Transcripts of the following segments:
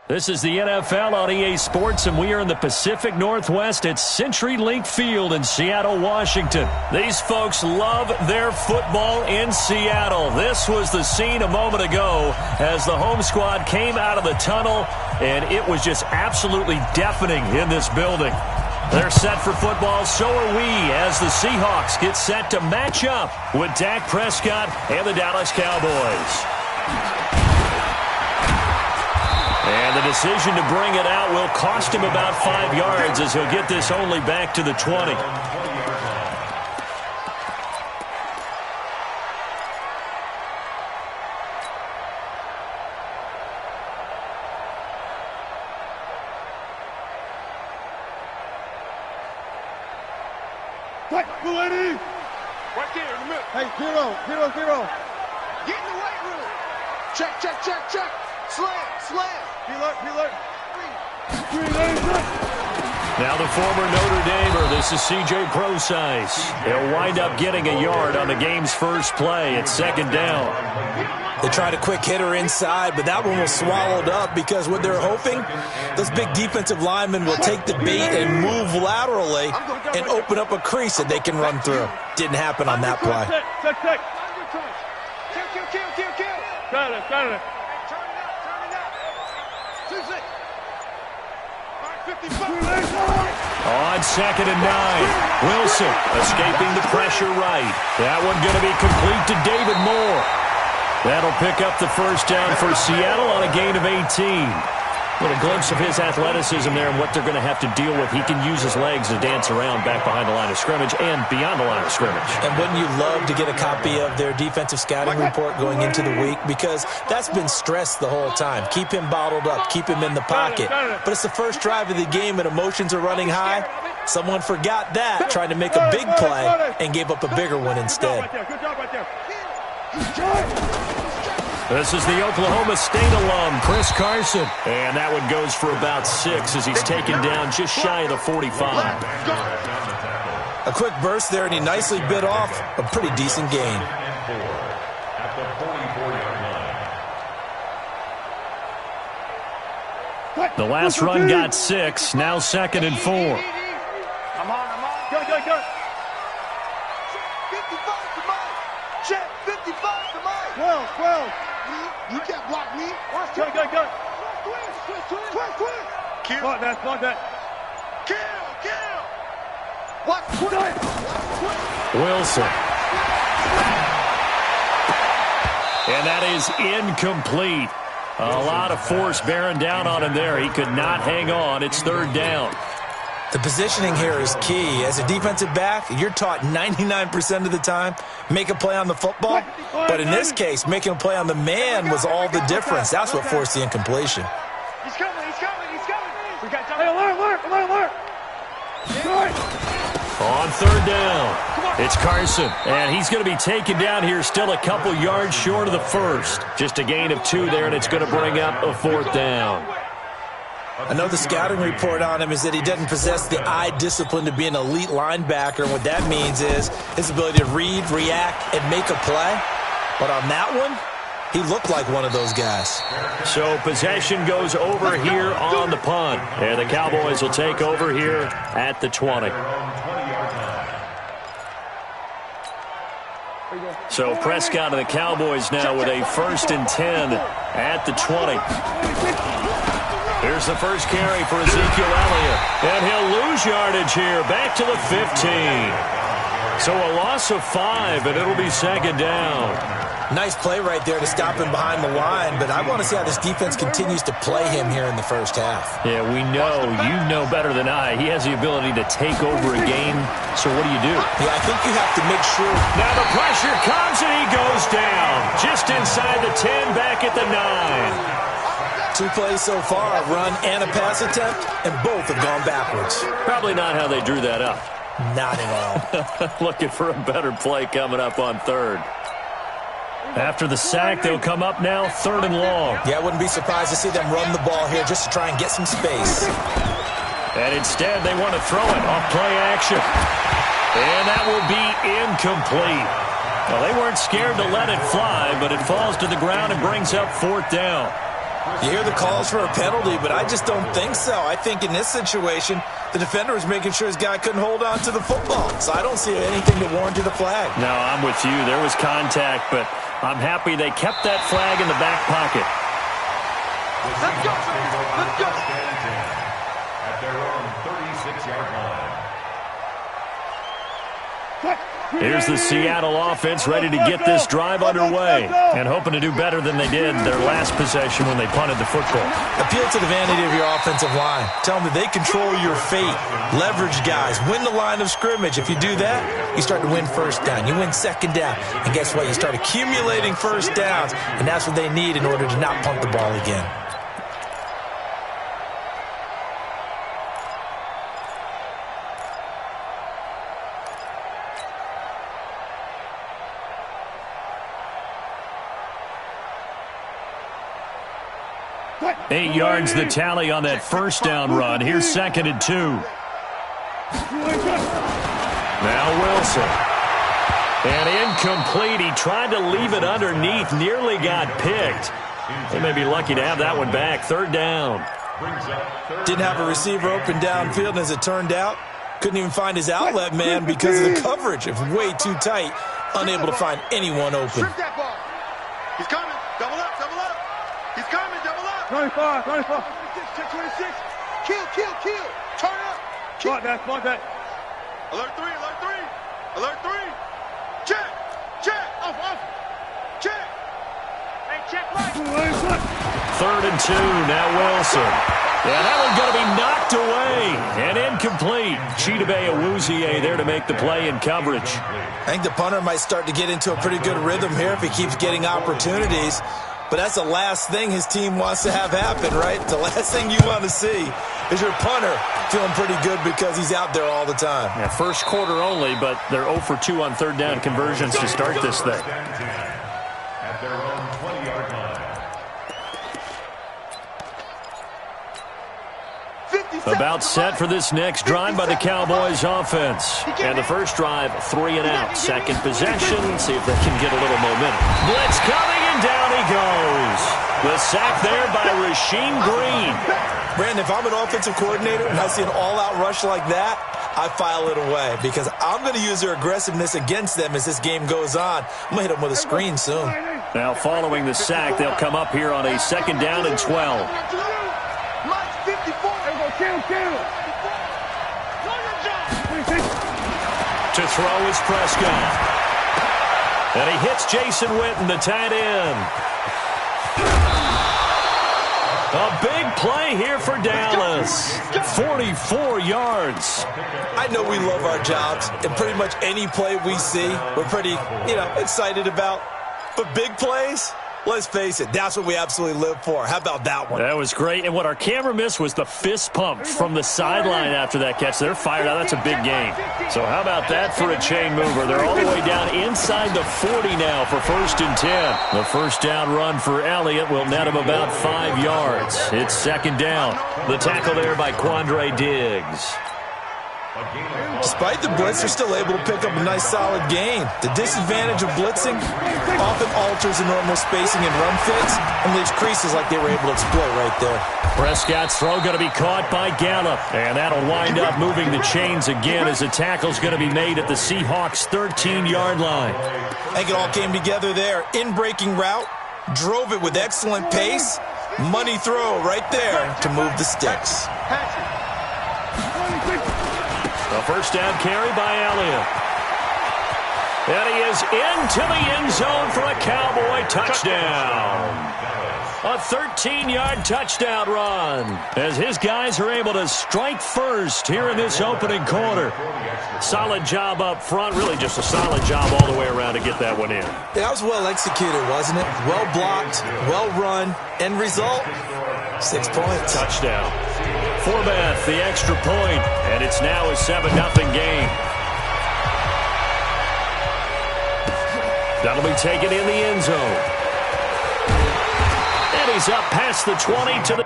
This is the NFL on EA Sports, and we are in the Pacific Northwest at CenturyLink Field in Seattle, Washington. These folks love their football in Seattle. This was the scene a moment ago as the home squad came out of the tunnel, and it was just absolutely deafening in this building. They're set for football, so are we, as the Seahawks get set to match up with Dak Prescott and the Dallas Cowboys. And the decision to bring it out will cost him about 5 yards as he'll get this only back to the 20. Right there in the middle. Hey, zero. Get in the weight room. Check. Slam. Alert. Now the former Notre Damer, this is C.J. Procise. He'll wind up getting a yard on the game's first play at second down. They tried a quick hitter inside, but that one was swallowed up because what they're hoping, those big defensive linemen will take the bait and move laterally and open up a crease that they can run through. Didn't happen on that play. Check. Kill. Got it. On 2nd and 9, Wilson escaping the pressure right. That one going to be complete to David Moore. That'll pick up the first down for Seattle on a gain of 18. A little glimpse of his athleticism there and what they're going to have to deal with. He can use his legs to dance around back behind the line of scrimmage and beyond the line of scrimmage. And wouldn't you love to get a copy of their defensive scouting report going into the week? Because that's been stressed the whole time. Keep him bottled up. Keep him in the pocket. But it's the first drive of the game and emotions are running high. Someone forgot that, trying to make a big play and gave up a bigger one instead. Good job right there. This is the Oklahoma State alum, Chris Carson. And that one goes for about 6 as he's taken down just shy of the 45. A quick burst there, and he nicely bit off a pretty decent gain. The last run got 6, now 2nd and 4. Come on. Go. Check 55 to mine. 12. You can't block me. Go. Twist. Kill. Block that. Kill. Watch twist. Wilson. And that is incomplete. A lot of force bearing down on him there. He could not hang on. It's 3rd down. The positioning here is key. As a defensive back, you're taught 99% of the time, make a play on the football. But in this case, making a play on the man was all the difference. That's what forced the incompletion. He's coming. We got time. Hey, alert. On 3rd down, it's Carson. And he's going to be taken down here still a couple yards short of the first. Just a gain of 2 there, and it's going to bring up a 4th down. I know the scouting report on him is that he doesn't possess the eye discipline to be an elite linebacker. And what that means is his ability to read, react, and make a play. But on that one, he looked like one of those guys. So possession goes over here on the punt. And the Cowboys will take over here at the 20. So Prescott and the Cowboys now with a 1st and 10 at the 20. Here's the first carry for Ezekiel Elliott. And he'll lose yardage here, back to the 15. So a loss of 5, and it'll be 2nd down. Nice play right there to stop him behind the line, but I want to see how this defense continues to play him here in the first half. Yeah, we know. You know better than I. He has the ability to take over a game. So what do you do? Yeah, I think you have to make sure. Now the pressure comes, and he goes down. Just inside the 10, back at the 9. 2 plays so far, a run and a pass attempt, and both have gone backwards. Probably not how they drew that up. Not at all. Looking for a better play coming up on 3rd. After the sack, they'll come up now 3rd and long. Yeah, I wouldn't be surprised to see them run the ball here just to try and get some space. And instead, they want to throw it off play action. And that will be incomplete. Well, they weren't scared to let it fly, but it falls to the ground and brings up 4th down. You hear the calls for a penalty, but I just don't think so. I think in this situation, the defender was making sure his guy couldn't hold on to the football. So I don't see anything that warranted a flag. No, I'm with you. There was contact, but I'm happy they kept that flag in the back pocket. Let's go. Let's go. At their own 36-yard line. Here's the Seattle offense ready to get this drive underway and hoping to do better than they did their last possession when they punted the football. Appeal to the vanity of your offensive line. Tell them that they control your fate. Leverage guys. Win the line of scrimmage. If you do that, you start to win first down. You win second down. And guess what? You start accumulating first downs, and that's what they need in order to not punt the ball again. Eight yards the tally on that first down run. Here's 2nd and 2. Now Wilson. And incomplete. He tried to leave it underneath. Nearly got picked. They may be lucky to have that one back. 3rd down. Didn't have a receiver open downfield, and as it turned out, couldn't even find his outlet man because of the coverage. It was way too tight. Unable to find anyone open. He's coming. Double up. He's coming. Double up. 25. 26. Kill. Turn up. Spot that. Alert 3. Check. Off. Check. Hey, check right. 3rd and 2. Now Wilson. Yeah, that one's going to be knocked away and incomplete. Chidobe Awuzie there to make the play in coverage. I think the punter might start to get into a pretty good rhythm here if he keeps getting opportunities. But that's the last thing his team wants to have happen, right? The last thing you want to see is your punter feeling pretty good because he's out there all the time. Yeah, first quarter only, but they're 0 for 2 on 3rd down conversions to start this thing. At their own 20-yard line. About set for this next drive by the Cowboys offense. And the first drive, 3 and out. Second possession, see if they can get a little momentum. Blitz coming, and down he goes. The sack there by Rasheem Green. Brandon, if I'm an offensive coordinator and I see an all-out rush like that, I file it away because I'm going to use their aggressiveness against them as this game goes on. I'm going to hit them with a screen soon. Now following the sack, they'll come up here on a 2nd down and 12. To throw is Prescott. And he hits Jason Witten, the tight end. A big play here for Dallas. 44 yards. I know we love our jobs, and pretty much any play we see, we're pretty, excited about. But big plays, let's face it, that's what we absolutely live for. How about that one? That was great. And what our camera missed was the fist pump from the sideline after that catch. They're fired out. That's a big game. So how about that for a chain mover? They're all the way down inside the 40 now for 1st and 10. The first down run for Elliott will net him about 5 yards. It's 2nd down. The tackle there by Quandre Diggs. Despite the blitz, they're still able to pick up a nice solid gain. The disadvantage of blitzing often alters the normal spacing and run fits and leaves creases like they were able to exploit right there. Prescott's throw going to be caught by Gallup. And that'll wind up moving the chains again as the tackle's going to be made at the Seahawks' 13-yard line. I think it all came together there. In-breaking route, drove it with excellent pace. Money throw right there to move the sticks. A first down carry by Elliott. And he is into the end zone for a Cowboy touchdown. A 13-yard touchdown run as his guys are able to strike first here in this opening quarter. Solid job up front, really just a solid job all the way around to get that one in. That was well executed, wasn't it? Well blocked, well run, end result, 6 points. Touchdown. Forbath, the extra point, and it's now a 7-0 game. That'll be taken in the end zone. And he's up past the 20 to the...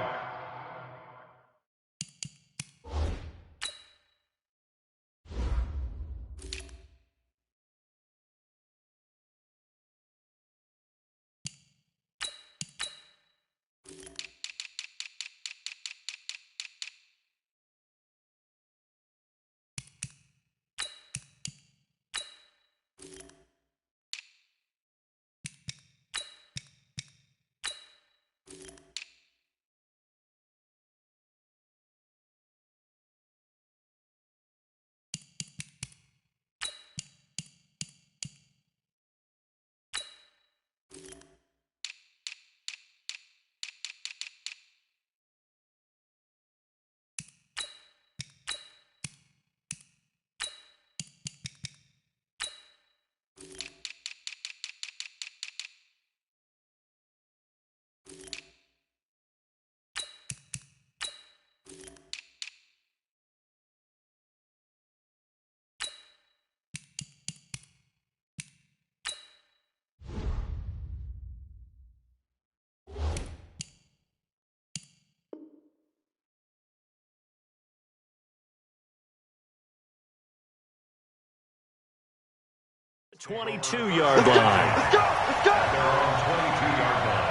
22-yard line. Let's go! Let's go! At their own 22-yard line.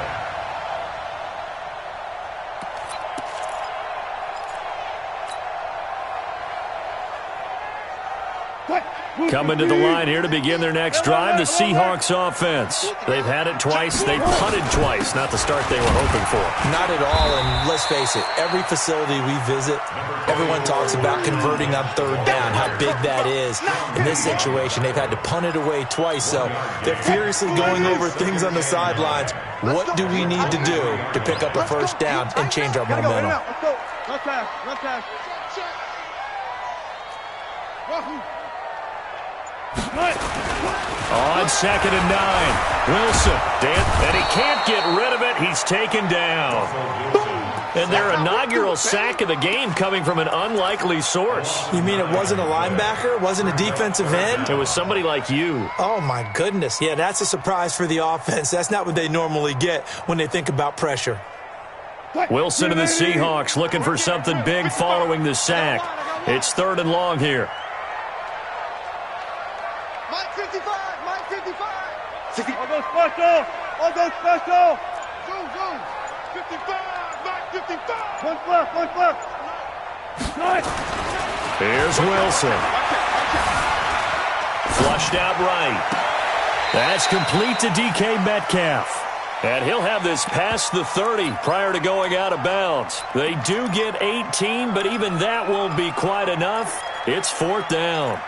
Coming to the line here to begin their next drive, the Seahawks offense. They've had it twice. They've punted twice. Not the start they were hoping for. Not at all, and let's face it, every facility we visit, everyone talks about converting on third down, how big that is. In this situation, they've had to punt it away twice, so they're furiously going over things on the sidelines. What do we need to do to pick up a first down and change our momentum? Let's go. Run pass. Run pass. On 2nd and 9, Wilson, and he can't get rid of it. He's taken down. And their inaugural sack of the game coming from an unlikely source. You mean it wasn't a linebacker? It wasn't a defensive end? It was somebody like you. Oh, my goodness. Yeah, that's a surprise for the offense. That's not what they normally get when they think about pressure. Wilson and the Seahawks looking for something big following the sack. It's 3rd and long here. Mike 55! Mike 55! I'll go special! I'll go special! Zoom, zoom! 55! Mike 55! One left! Here's Wilson. Flushed out right. That's complete to DK Metcalf. And he'll have this past the 30 prior to going out of bounds. They do get 18, but even that won't be quite enough. It's 4th down.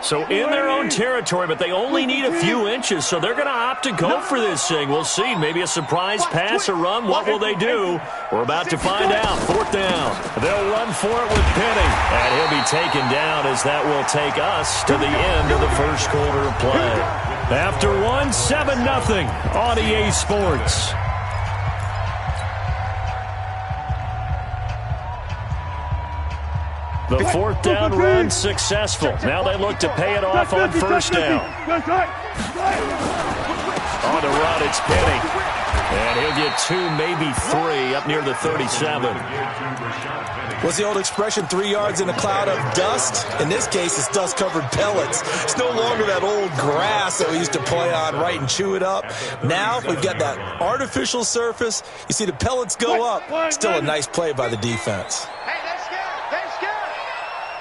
So in their own territory, but they only need a few inches, so they're going to opt to go for this thing. We'll see. Maybe a surprise pass or run. What will they do? We're about to find out. 4th down. They'll run for it with Penny, and he'll be taken down as that will take us to the end of the first quarter of play. After one, 7-0 on EA Sports. The 4th down run successful. Now they look to pay it off on 1st down. On the run, it's Penny. And he'll get 2, maybe 3 up near the 37. What's the old expression, 3 yards in a cloud of dust? In this case, it's dust-covered pellets. It's no longer that old grass that we used to play on, right, and chew it up. Now we've got that artificial surface. You see the pellets go up. Still a nice play by the defense. Hey, they're scared! They're scared!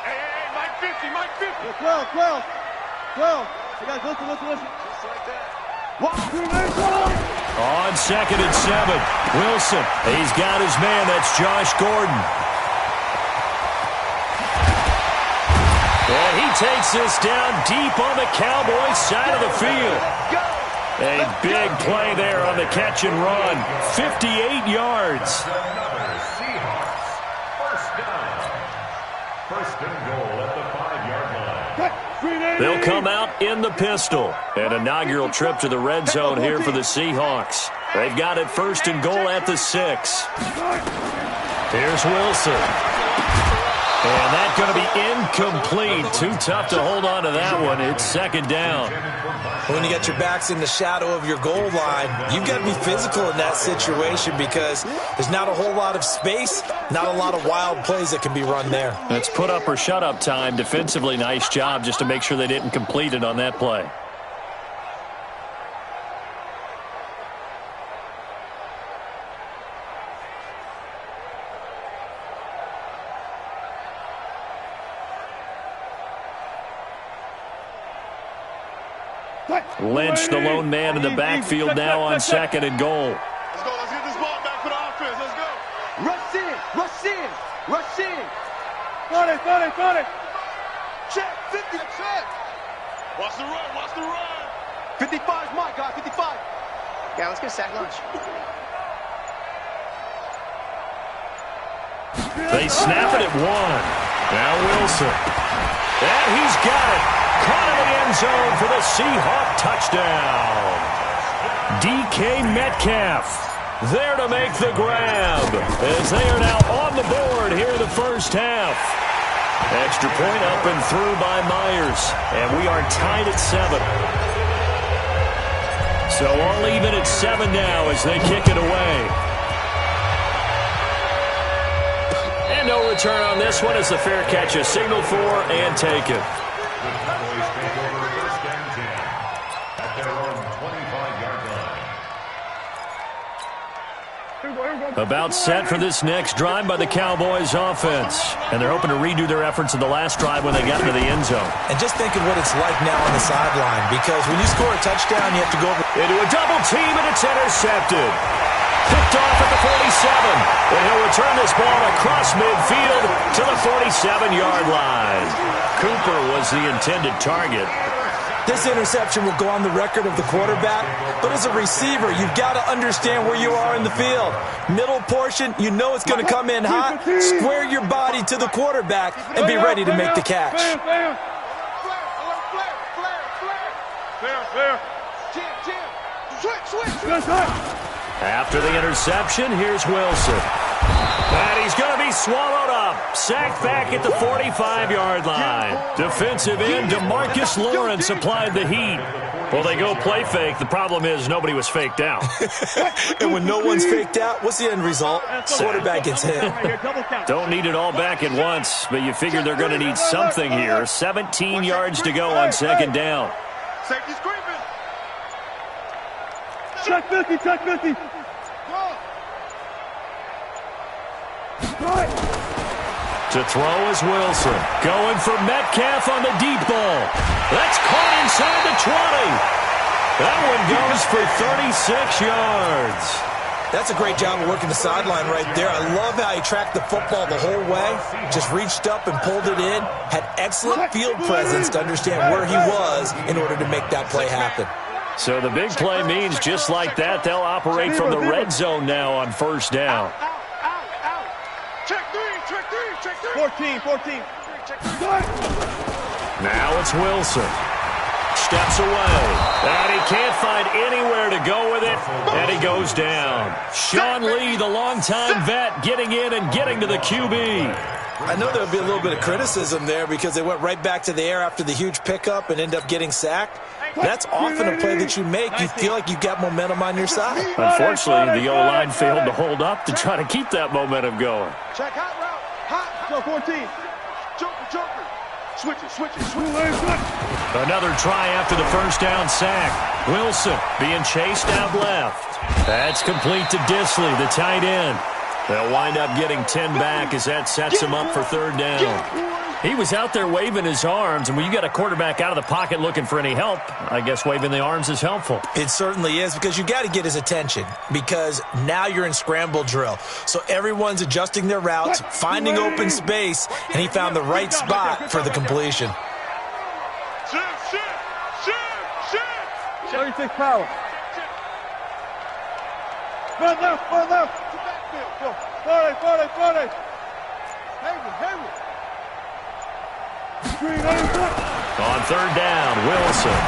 Hey, Mike 50, Mike 50! 12. You guys, listen. Just like that. On 2nd and 7, Wilson. He's got his man. That's Josh Gordon. And he takes this down deep on the Cowboys side of the field. A big play there on the catch and run. 58 yards. Another Seahawks. First down. First and goal at the 5-yard line. They'll come out in the pistol. An inaugural trip to the red zone here for the Seahawks. They've got it 1st and goal at the 6. Here's Wilson. And that's going to be incomplete. Too tough to hold on to that one. It's 2nd down. When you got your backs in the shadow of your goal line, you've got to be physical in that situation because there's not a whole lot of space, not a lot of wild plays that can be run there. That's put up or shut up time. Defensively, nice job just to make sure they didn't complete it on that play. Lynch, the lone man in the backfield now on 2nd and goal. Let's go. Let's get this ball back for the offense. Let's go. Rush in. Got it. Check. 50. Check. Watch the run. 55's my guy. 55. Yeah, let's get sack lunch. They snap it at 1. Now Wilson. And he's got it. Caught in the end zone for the Seahawk touchdown. DK Metcalf there to make the grab as they are now on the board here in the first half. Extra point up and through by Myers, and we are tied at 7. So all even at 7 now as they kick it away. And no return on this one as the fair catch is signaled for and taken. The Cowboys take over 1st and 10 at their own 25-yard line. About set for this next drive by the Cowboys offense. And they're hoping to redo their efforts in the last drive when they got into the end zone. And just think of what it's like now on the sideline, because when you score a touchdown, you have to go over into a double team, and it's intercepted. Picked off at the 47. And he'll return this ball across midfield to the 47-yard line. Cooper was the intended target. This interception will go on the record of the quarterback, but as a receiver, you've got to understand where you are in the field. Middle portion, you know it's going to come in hot. Square your body to the quarterback and be ready to make the catch. After the interception, here's Wilson. And he's going to be swallowed up. Sacked back at the 45-yard line. Defensive end DeMarcus Lawrence applied the heat. Well, they go play fake. The problem is nobody was faked out. And when no one's faked out, what's the end result? Quarterback gets hit. Don't need it all back at once, but you figure they're going to need something here. 17 yards to go on 2nd down. Safety screaming. Check 50, check 50. To throw is Wilson. Going for Metcalf on the deep ball. That's caught inside the 20. That one goes for 36 yards. That's a great job of working the sideline right there. I love how he tracked the football the whole way. Just reached up and pulled it in. Had excellent field presence to understand where he was in order to make that play happen. So the big play means just like that, they'll operate from the red zone now on 1st down. Check 3. 14. Now it's Wilson. Steps away. And he can't find anywhere to go with it. And he goes down. Sean Lee, the longtime vet, getting in and getting to the QB. I know there'll be a little bit of criticism there because they went right back to the air after the huge pickup and end up getting sacked. That's often a play that you make. You feel like you've got momentum on your side. Unfortunately, the O-line failed to hold up to try to keep that momentum going. Check hot route. Hot. Go 14. Joker. Switch it. Another try after the 1st down sack. Wilson being chased out left. That's complete to Disley, the tight end. They'll wind up getting 10 back as that sets him up for 3rd down. He was out there waving his arms, and when you got a quarterback out of the pocket looking for any help, I guess waving the arms is helpful. It certainly is, because you got to get his attention, because now you're in scramble drill. So everyone's adjusting their routes, finding open space, and he found the right spot for the completion. Shit. 36 power. Run left. Go. 40. Hayward. On 3rd down, Wilson.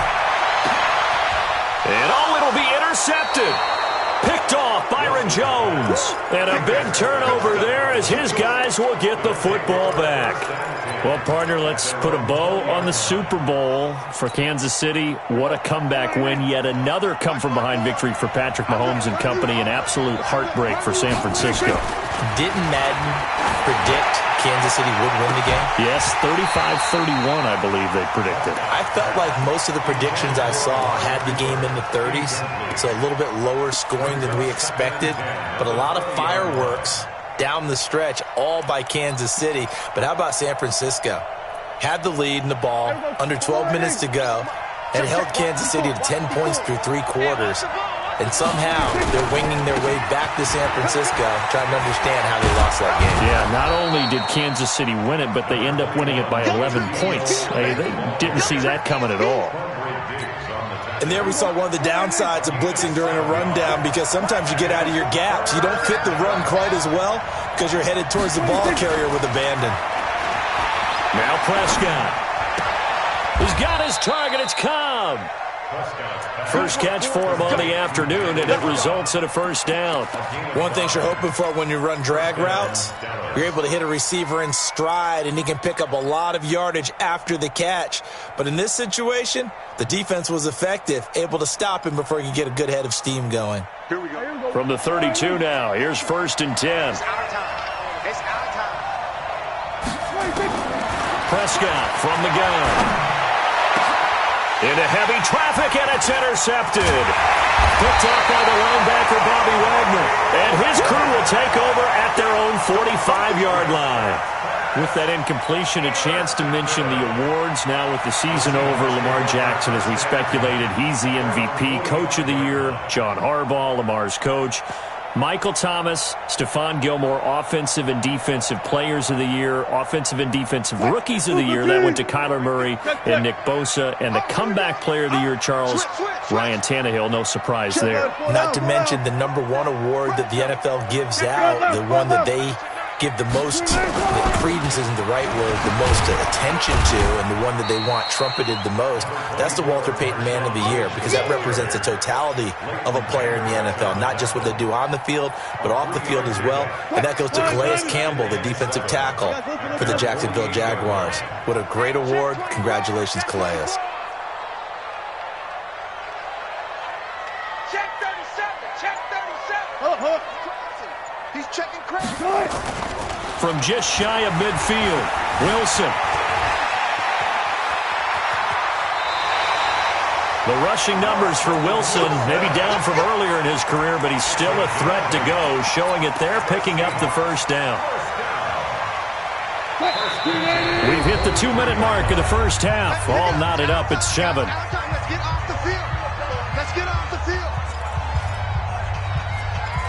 And it'll be intercepted. Picked off Byron Jones. And a big turnover there as his guys will get the football back. Well, partner, let's put a bow on the Super Bowl for Kansas City. What a comeback win. Yet another come-from-behind victory for Patrick Mahomes and company. An absolute heartbreak for San Francisco. Didn't Madden predict Kansas City would win the game? Yes, 35-31, I believe they predicted. I felt like most of the predictions I saw had the game in the 30s, so a little bit lower scoring than we expected, but a lot of fireworks down the stretch, all by Kansas City. But how about San Francisco? Had the lead in the ball, under 12 minutes to go, and held Kansas City to 10 points through 3 quarters. And somehow they're winging their way back to San Francisco, trying to understand how they lost that game. Yeah, not only did Kansas City win it, but they end up winning it by 11 points. They didn't see that coming at all. And there we saw one of the downsides of blitzing during a rundown, because sometimes you get out of your gaps. You don't fit the run quite as well because you're headed towards the ball carrier with abandon. Now Prescott. He's got his target. It's Cobb. First catch for him on the afternoon, and it results in a first down. One thing you're hoping for when you run drag routes, you're able to hit a receiver in stride, and he can pick up a lot of yardage after the catch. But in this situation, the defense was effective, able to stop him before he could get a good head of steam going. Here we go. From the 32 now, here's 1st and 10. It's our time. It's our time. Prescott from the gun. Into heavy traffic, and it's intercepted. Picked off by the linebacker, Bobby Wagner. And his crew will take over at their own 45-yard line. With that incompletion, a chance to mention the awards. Now with the season over, Lamar Jackson, as we speculated, he's the MVP, Coach of the Year. John Harbaugh, Lamar's coach. Michael Thomas, Stephon Gilmore, Offensive and Defensive Players of the Year, Offensive and Defensive Rookies of the Year. That went to Kyler Murray and Nick Bosa. And the Comeback Player of the Year, Charles, Ryan Tannehill. No surprise there. Not to mention the #1 award that the NFL gives out, the one that they give the most, credence isn't the right word, the most attention to, and the one that they want trumpeted the most. That's the Walter Payton Man of the Year, because that represents the totality of a player in the NFL, not just what they do on the field, but off the field as well. And that goes to Calais Campbell, the defensive tackle for the Jacksonville Jaguars. What a great award. Congratulations, Calais. Check 37. Check 37. He's checking crack. From just shy of midfield, Wilson. The rushing numbers for Wilson, maybe down from earlier in his career, but he's still a threat to go, showing it there, picking up the first down. We've hit the 2-minute mark of the first half. All knotted up at 7. Let's get off the field. Let's get off the field.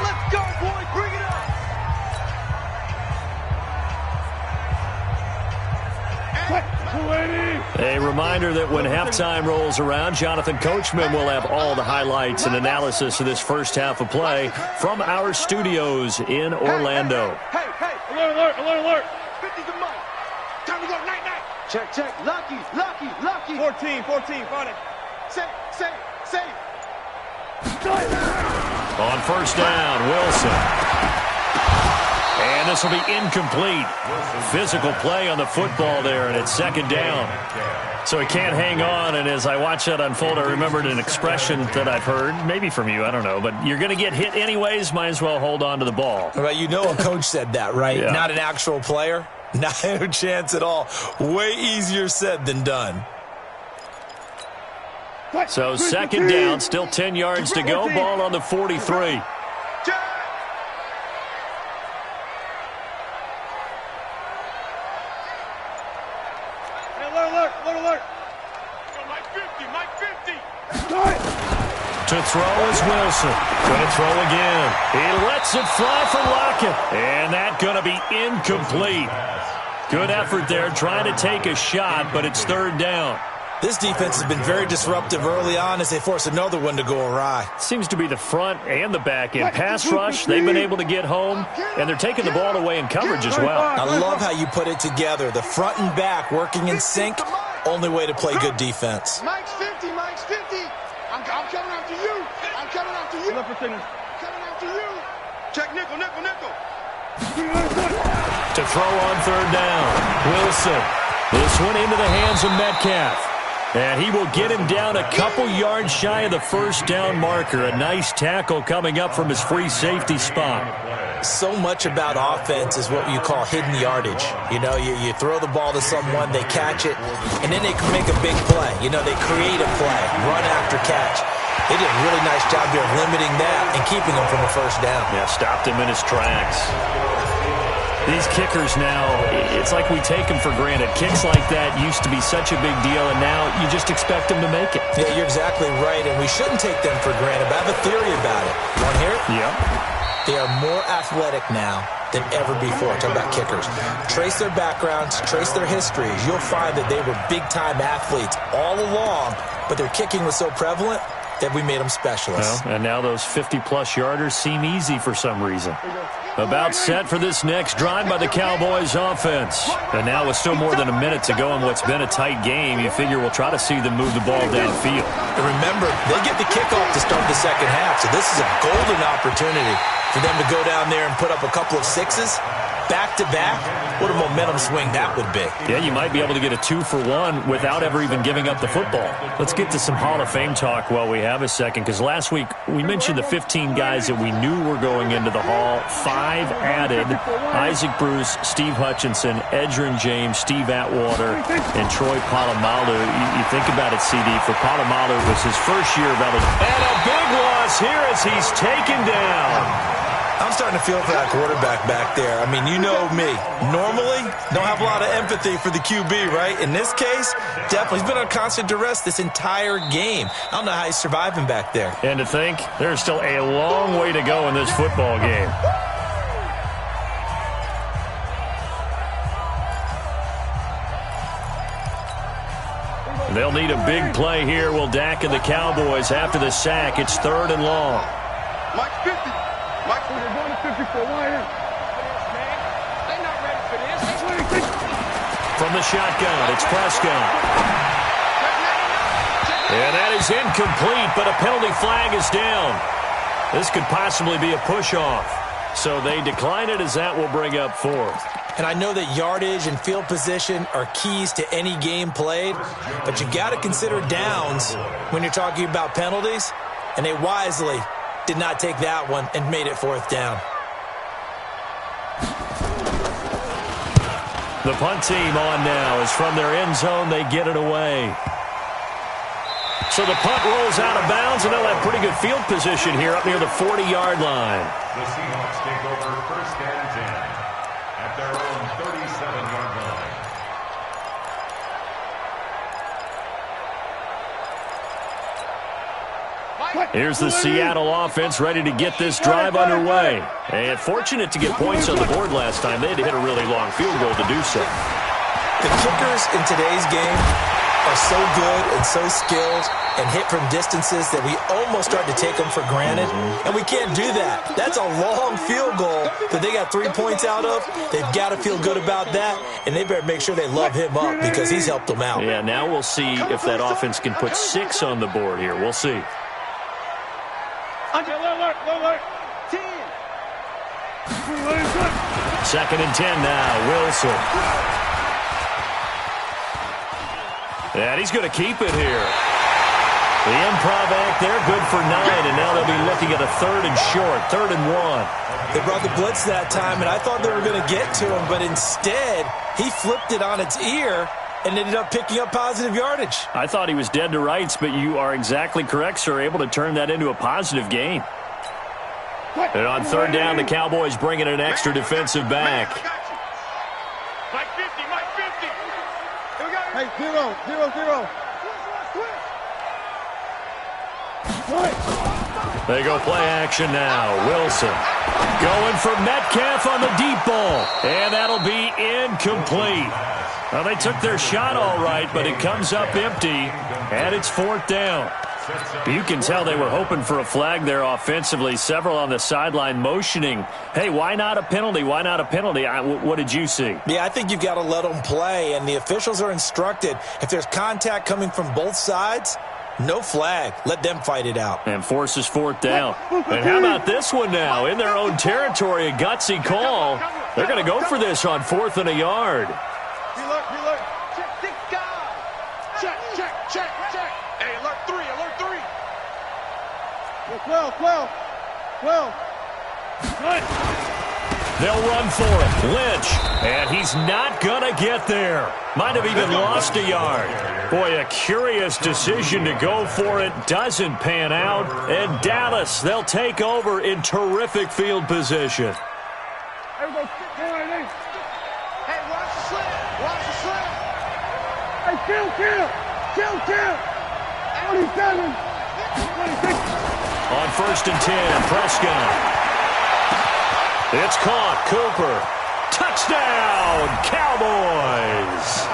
Let's go, boy. Bring it up. A reminder that when halftime rolls around, Jonathan Coachman will have all the highlights and analysis of this first half of play from our studios in Orlando. Hey. Alert, alert, alert, alert. 50's the money. Time to go, night, night. Check, check. Lucky. 14, find it. Say. On first down, Wilson. And this will be incomplete. Physical play on the football there, and it's 2nd down. So he can't hang on, and as I watch that unfold, I remembered an expression that I've heard, maybe from you, I don't know, but you're going to get hit anyways, might as well hold on to the ball. Well, you know a coach said that, right? Yeah. Not an actual player. No chance at all. Way easier said than done. So 2nd down, still 10 yards to go, ball on the 43. Alert. Mike 50. To throw is Wilson. Going to throw again. He lets it fly for Lockett. And that's going to be incomplete. Good effort there, trying to take a shot, but it's 3rd down. This defense has been very disruptive early on as they force another one to go awry. Seems to be the front and the back end. Pass rush, they've been able to get home, and they're taking the ball away in coverage as well. I love how you put it together. The front and back working in sync, only way to play good defense. Mike's 50. I'm coming after you. Coming after you. Check nickel. To throw on 3rd down, Wilson. This one into the hands of Metcalf. And he will get him down a couple yards shy of the first down marker. A nice tackle coming up from his free safety spot. So much about offense is what you call hidden yardage. You know, you throw the ball to someone, they catch it, and then they can make a big play. You know, they create a play, run after catch. They did a really nice job here of limiting that and keeping him from a first down. Yeah, stopped him in his tracks. These kickers now, it's like we take them for granted. Kicks like that used to be such a big deal, and now you just expect them to make it. Yeah, you're exactly right, and we shouldn't take them for granted, but I have a theory about it. You want to hear it? Yep. They are more athletic now than ever before. Talk about kickers. Trace their backgrounds, trace their histories. You'll find that they were big-time athletes all along, but their kicking was so prevalent that we made them specialists. Well, and now those 50-plus yarders seem easy for some reason. About set for this next drive by the Cowboys offense. And now with still more than a minute to go in what's been a tight game, you figure we'll try to see them move the ball downfield. And remember, they get the kickoff to start the second half, so this is a golden opportunity for them to go down there and put up a couple of sixes back-to-back. What a momentum swing that would be. Yeah, you might be able to get a 2-for-1 without ever even giving up the football. Let's get to some Hall of Fame talk while we have a second, because last week we mentioned the 15 guys that we knew were going into the Hall. 5 added: Isaac Bruce, Steve Hutchinson, Edgerrin James, Steve Atwater, and Troy Polamalu. You think about it, CD. For Polamalu, it was his first year of eligibility. And a big loss here as he's taken down. I'm starting to feel for that quarterback back there. I mean, you know me. Normally, don't have a lot of empathy for the QB, right? In this case, definitely. He's been on constant duress this entire game. I don't know how he's surviving back there. And to think, there's still a long way to go in this football game. They'll need a big play here. Will Dak and the Cowboys after the sack. It's 3rd and long. Mike 50. Mike, they're going to 50 for one. They're not ready for this. From the shotgun, it's Prescott. And that is incomplete, but a penalty flag is down. This could possibly be a push-off. So they decline it as that will bring up 4th. And I know that yardage and field position are keys to any game played, but you got to consider downs when you're talking about penalties, and they wisely did not take that one and made it 4th down. The punt team on now is from their end zone. They get it away. So the punt rolls out of bounds, and they'll have pretty good field position here up near the 40-yard line. The Seahawks take over 1st and 10 at their own 37-yard line. Here's the Seattle offense ready to get this drive underway. And fortunate to get points on the board last time. They had to hit a really long field goal to do so. The kickers in today's game are so good and so skilled and hit from distances that we almost start to take them for granted. And we can't do that. That's a long field goal that they got 3 points out of. They've got to feel good about that, and they better make sure they love him up because he's helped them out. Yeah, now we'll see if that offense can put 6 on the board here. We'll see. Alert. 10. 2nd and 10 now. Wilson. And he's going to keep it here. The improv act there, good for 9, and now they'll be looking at a 3rd and short, 3rd and 1. They brought the blitz that time, and I thought they were going to get to him, but instead, he flipped it on its ear and ended up picking up positive yardage. I thought he was dead to rights, but you are exactly correct, sir, able to turn that into a positive gain. And on 3rd down, the Cowboys bring in an extra defensive back. Mike 50. Hey, 0. They go play action now. Wilson going for Metcalf on the deep ball. And that'll be incomplete. Well, they took their shot all right, but it comes up empty, and it's 4th down. You can tell they were hoping for a flag there offensively. Several on the sideline motioning, hey, why not a penalty? Why not a penalty? What did you see? Yeah, I think you've got to let them play, and the officials are instructed. If there's contact coming from both sides, no flag. Let them fight it out. And forces 4th down. And how about this one now? In their own territory, a gutsy call. They're going to go for this on 4th and a yard. Alert. Check. Hey, alert 3. 12. They'll run for it. Lynch. And he's not going to get there. Might have even lost a yard. Boy, a curious decision to go for it. Doesn't pan out. And Dallas, they'll take over in terrific field position. Everybody, hey, watch the slip. Hey, kill. 27. 26. On 1st and 10, Prescott. It's caught. Cooper. Touchdown, Cowboys.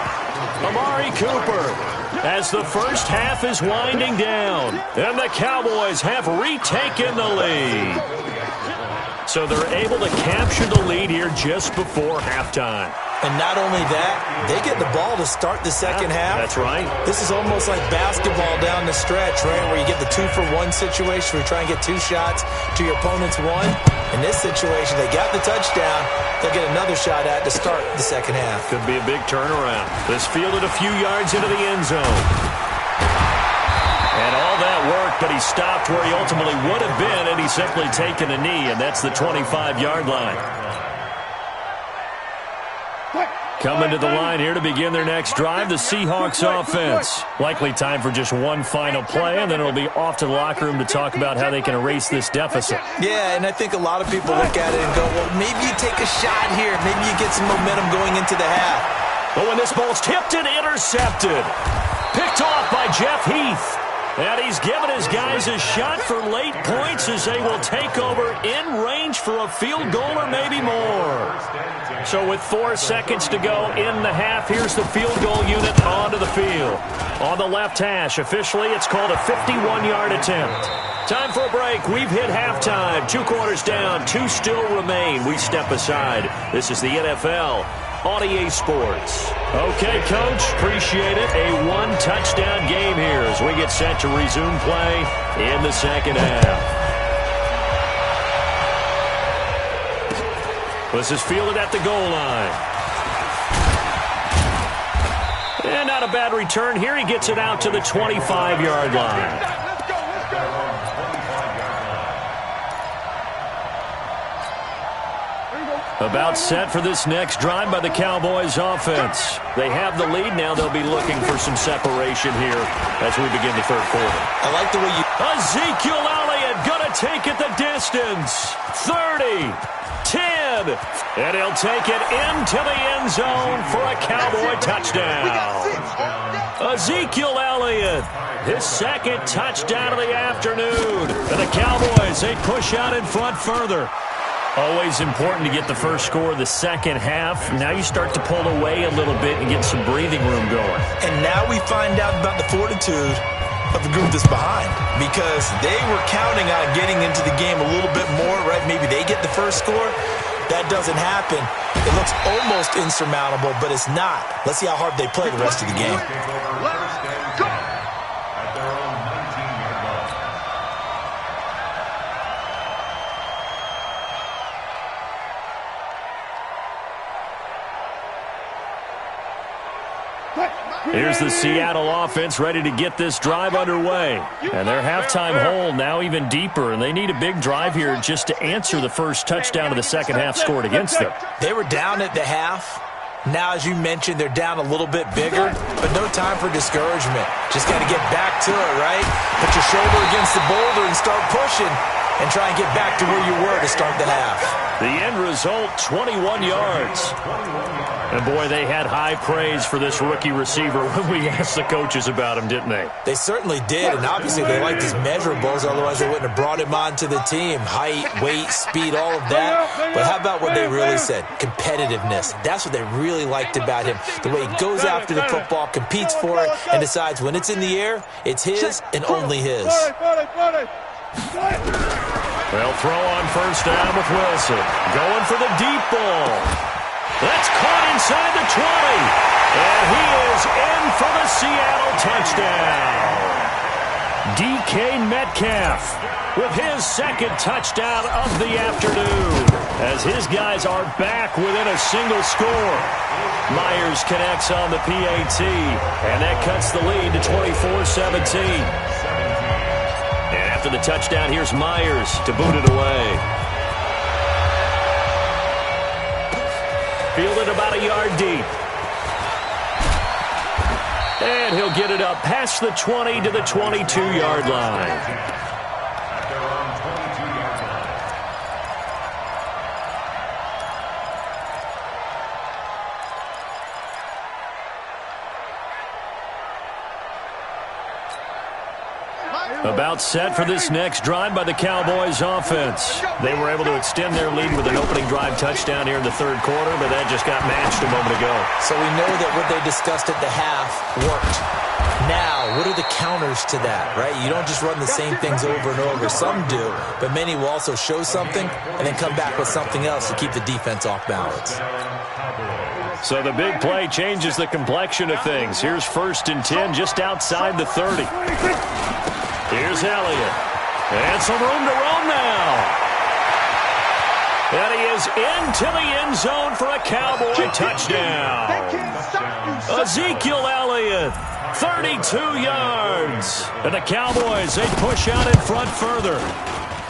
Amari Cooper as the first half is winding down. And the Cowboys have retaken the lead. So they're able to capture the lead here just before halftime. And not only that, they get the ball to start the second half. That's right. This is almost like basketball down the stretch, right, where you get the 2-for-1 situation where you try and get 2 shots to your opponent's 1. In this situation, they got the touchdown. They'll get another shot at to start the second half. Could be a big turnaround. This fielded a few yards into the end zone. And all that worked, but he stopped where he ultimately would have been, and he's simply taken a knee, and that's the 25-yard line. Coming to the line here to begin their next drive, the Seahawks offense. Likely time for just one final play, and then it'll be off to the locker room to talk about how they can erase this deficit. Yeah, and I think a lot of people look at it and go, well, maybe you take a shot here. Maybe you get some momentum going into the half. But when this ball's tipped and intercepted, picked off by Jeff Heath. And he's given his guys a shot for late points as they will take over in range for a field goal or maybe more. So with 4 seconds to go in the half, here's the field goal unit onto the field. On the left hash, officially it's called a 51-yard attempt. Time for a break. We've hit halftime. 2 quarters down, 2 still remain. We step aside. This is the NFL on EA Sports. Okay, Coach, appreciate it. A 1-touchdown game here as we get set to resume play in the second half. This is fielded at the goal line. And not a bad return here. He gets it out to the 25-yard line. About set for this next drive by the Cowboys offense. They have the lead now. They'll be looking for some separation here as we begin the third quarter. I like the way you... Ezekiel Elliott gonna take it the distance. 30, 10, and he'll take it into the end zone for a Cowboy touchdown. Ezekiel Elliott, his second touchdown of the afternoon. And the Cowboys, they push out in front further. Always important to get the first score of the second half. Now you start to pull away a little bit and get some breathing room going. And now we find out about the fortitude of the group that's behind, because they were counting on getting into the game a little bit more, right? Maybe they get the first score. That doesn't happen. It looks almost insurmountable, but it's not. Let's see how hard they play the rest of the game. Here's the Seattle offense ready to get this drive underway. And their halftime hole now even deeper, and they need a big drive here just to answer the first touchdown of the second half scored against them. They were down at the half. Now, as you mentioned, they're down a little bit bigger, but no time for discouragement. Just got to get back to it, right? Put your shoulder against the boulder and start pushing and try and get back to where you were to start the half. The end result, 21 yards. And, boy, they had high praise for this rookie receiver when we asked the coaches about him, didn't they? They certainly did, and obviously they liked his measurables, otherwise they wouldn't have brought him onto the team. Height, weight, speed, all of that. But how about what they really said? Competitiveness. That's what they really liked about him. The way he goes after the football, competes for it, and decides when it's in the air, it's his and only his. They'll throw on first down with Wilson. Going for the deep ball. That's caught inside the 20. And he is in for the Seattle touchdown. DK Metcalf with his second touchdown of the afternoon as his guys are back within a single score. Myers connects on the PAT, and that cuts the lead to 24-17. And after the touchdown, here's Myers to boot it away. Fielded about a yard deep. And he'll get it up past the 20 to the 22-yard line. About set for this next drive by the Cowboys offense. They were able to extend their lead with an opening drive touchdown here in the third quarter, but that just got matched a moment ago. So we know that what they discussed at the half worked. Now, what are the counters to that, right? You don't just run the same things over and over. Some do, but many will also show something and then come back with something else to keep the defense off balance. So the big play changes the complexion of things. Here's 1st and 10 just outside the 30. Here's Elliott. And some room to roam now. And he is into the end zone for a Cowboy touchdown. Ezekiel Elliott, 32 yards. And the Cowboys, they push out in front further.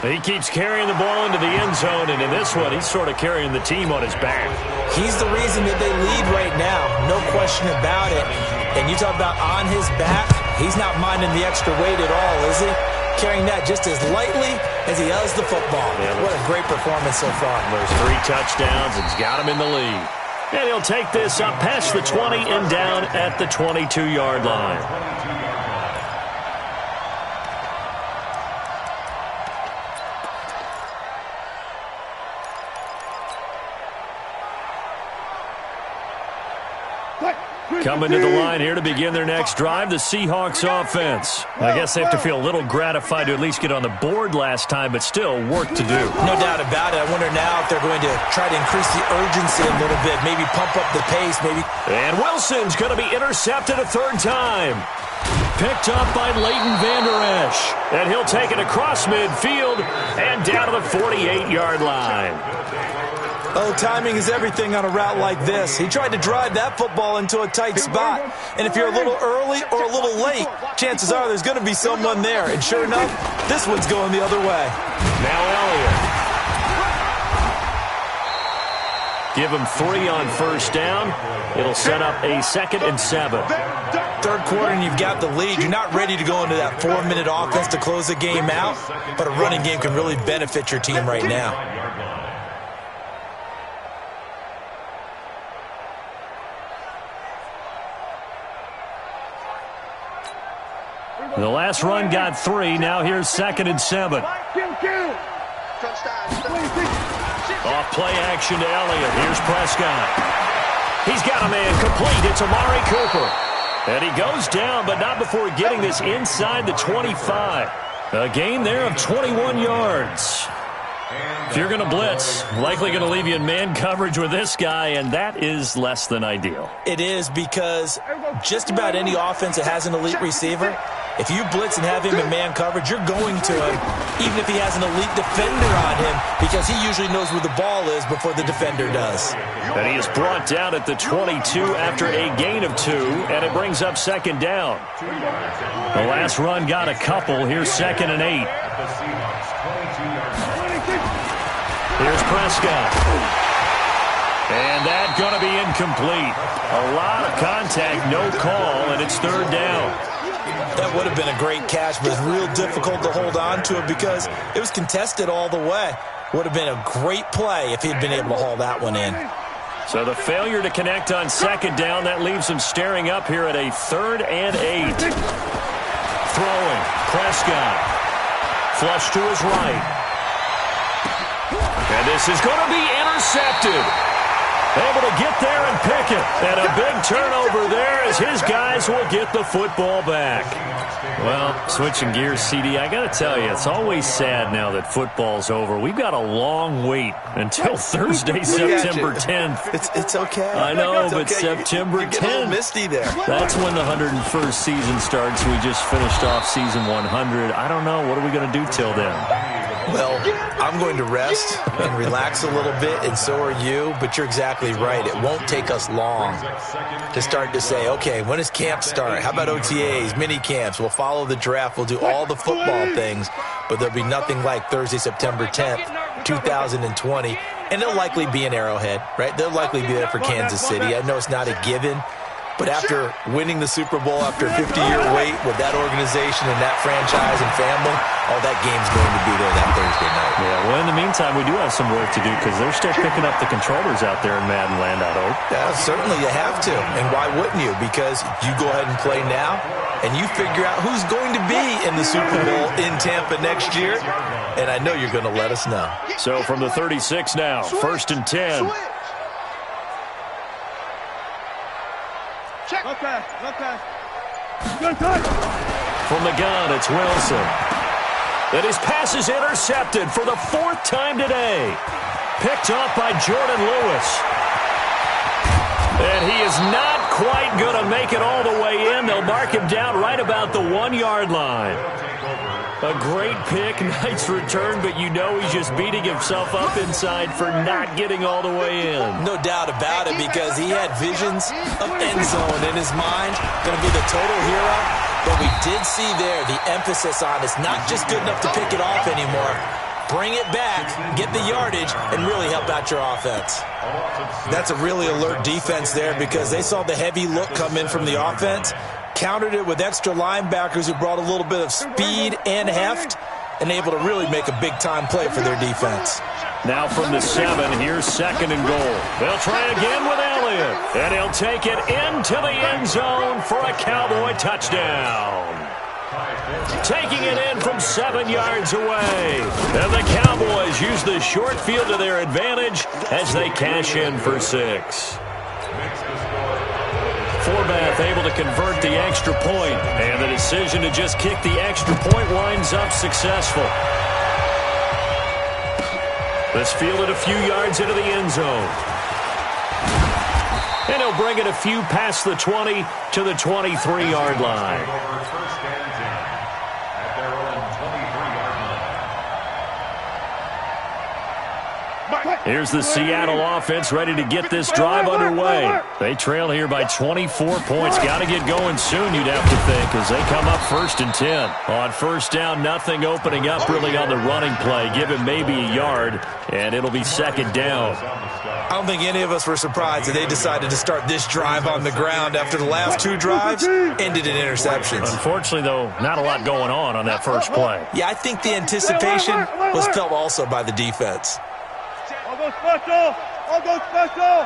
He keeps carrying the ball into the end zone, and in this one, he's sort of carrying the team on his back. He's the reason that they lead right now, no question about it. And you talk about on his back, he's not minding the extra weight at all, is he? Carrying that just as lightly as he does the football. Yeah, what a great performance so far. Those 3 touchdowns, and he's got him in the lead. And he'll take this up past the 20 and down at the 22-yard line. Coming to the line here to begin their next drive, the Seahawks offense. I guess they have to feel a little gratified to at least get on the board last time, but still work to do. No doubt about it. I wonder now if they're going to try to increase the urgency a little bit, maybe pump up the pace, maybe. And Wilson's going to be intercepted a 3rd time. Picked up by Leighton Vander Esch. And he'll take it across midfield and down to the 48-yard line. Oh, timing is everything on a route like this. He tried to drive that football into a tight spot. And if you're a little early or a little late, chances are there's going to be someone there. And sure enough, this one's going the other way. Now Elliott. Give him 3 on 1st down. It'll set up a 2nd and 7. 3rd quarter and you've got the lead. You're not ready to go into that 4-minute offense to close the game out. But a running game can really benefit your team right now. The last run got 3. Now here's 2nd and 7. Off play action to Elliott. Here's Prescott. He's got a man complete. It's Amari Cooper. And he goes down, but not before getting this inside the 25. A gain there of 21 yards. If you're going to blitz, likely going to leave you in man coverage with this guy, and that is less than ideal. It is, because just about any offense that has an elite receiver, if you blitz and have him in man coverage, you're going to him, even if he has an elite defender on him, because he usually knows where the ball is before the defender does. And he is brought down at the 22 after a gain of 2, and it brings up 2nd down. The last run got a couple. Here's 2nd and 8. Here's Prescott. And that's going to be incomplete. A lot of contact, no call, and it's 3rd down. That would have been a great catch, but it's real difficult to hold on to it because it was contested all the way. Would have been a great play if he'd been able to haul that one in. So the failure to connect on 2nd down, that leaves him staring up here at a 3rd and 8. Throwing, Prescott. Flush to his right. And this is going to be intercepted. Able to get there and pick it. And a big turnover there as his guys will get the football back. Well, switching gears, CD, I got to tell you, it's always sad now that football's over. We've got a long wait until Thursday, September 10th. It's okay. I know, but okay. September 10th. You get a little misty there. That's when the 101st season starts. We just finished off season 100. I don't know. What are we going to do till then? Well, I'm going to rest and relax a little bit, and so are you, but you're exactly right. It won't take us long to start to say, okay, when does camp start? How about OTAs, mini camps? We'll follow the draft. We'll do all the football things, but there'll be nothing like Thursday, September 10th, 2020, and it'll likely be an Arrowhead, right? They'll likely be there for Kansas City. I know it's not a given, But after winning the Super Bowl after a 50-year wait with that organization and that franchise and family, that game's going to be there that Thursday night. Yeah, well, in the meantime, we do have some work to do because they're still picking up the controllers out there in Madden land, I hope. Yeah, certainly you have to. And why wouldn't you? Because you go ahead and play now, and you figure out who's going to be in the Super Bowl in Tampa next year, and I know you're going to let us know. So from the 36 now, 1st and 10. Check. Look pass. From the gun, it's Wilson. And his pass is intercepted for the 4th time today. Picked off by Jordan Lewis. And he is not quite going to make it all the way in. They'll mark him down right about the 1-yard line. A great pick, nice return, but you know he's just beating himself up inside for not getting all the way in. No doubt about it, because he had visions of end zone in his mind. Going to be the total hero. But we did see there the emphasis on it's not just good enough to pick it off anymore. Bring it back, get the yardage, and really help out your offense. That's a really alert defense there, because they saw the heavy look come in from the offense, countered it with extra linebackers who brought a little bit of speed and heft, and able to really make a big-time play for their defense. Now from the 7, here's 2nd and goal. They'll try again with Elliott, and he'll take it into the end zone for a Cowboy touchdown. Taking it in from 7 yards away. And the Cowboys use the short field to their advantage as they cash in for 6. Forbath able to convert the extra point, and the decision to just kick the extra point winds up successful. This fielded a few yards into the end zone. And he'll bring it a few past the 20 to the 23-yard line. Here's the Seattle offense ready to get this drive underway. They trail here by 24 points. Got to get going soon, you'd have to think, as they come up 1st and 10. On 1st down, nothing opening up really on the running play. Give him maybe a yard, and it'll be 2nd down. I don't think any of us were surprised that they decided to start this drive on the ground after the last 2 drives ended in interceptions. Unfortunately, though, not a lot going on that first play. Yeah, I think the anticipation was felt also by the defense. I'll go special.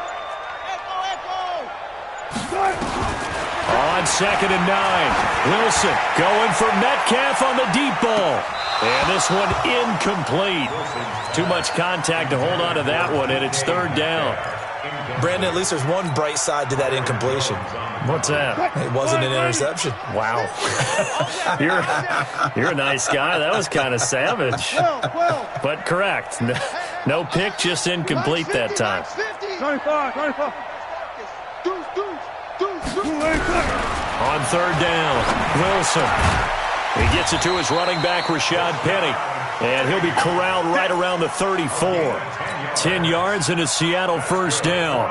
On 2nd and 9, Wilson going for Metcalf on the deep ball. And this one incomplete. Too much contact to hold on to that one, and it's 3rd down. Brandon, at least there's one bright side to that incompletion. What's that? It wasn't an interception. Wow. You're a nice guy. That was kind of savage. But correct. No pick, just incomplete that time. 25. On 3rd down, Wilson. He gets it to his running back, Rashad Penny. And he'll be corralled right around the 34. 10 yards and a Seattle 1st down.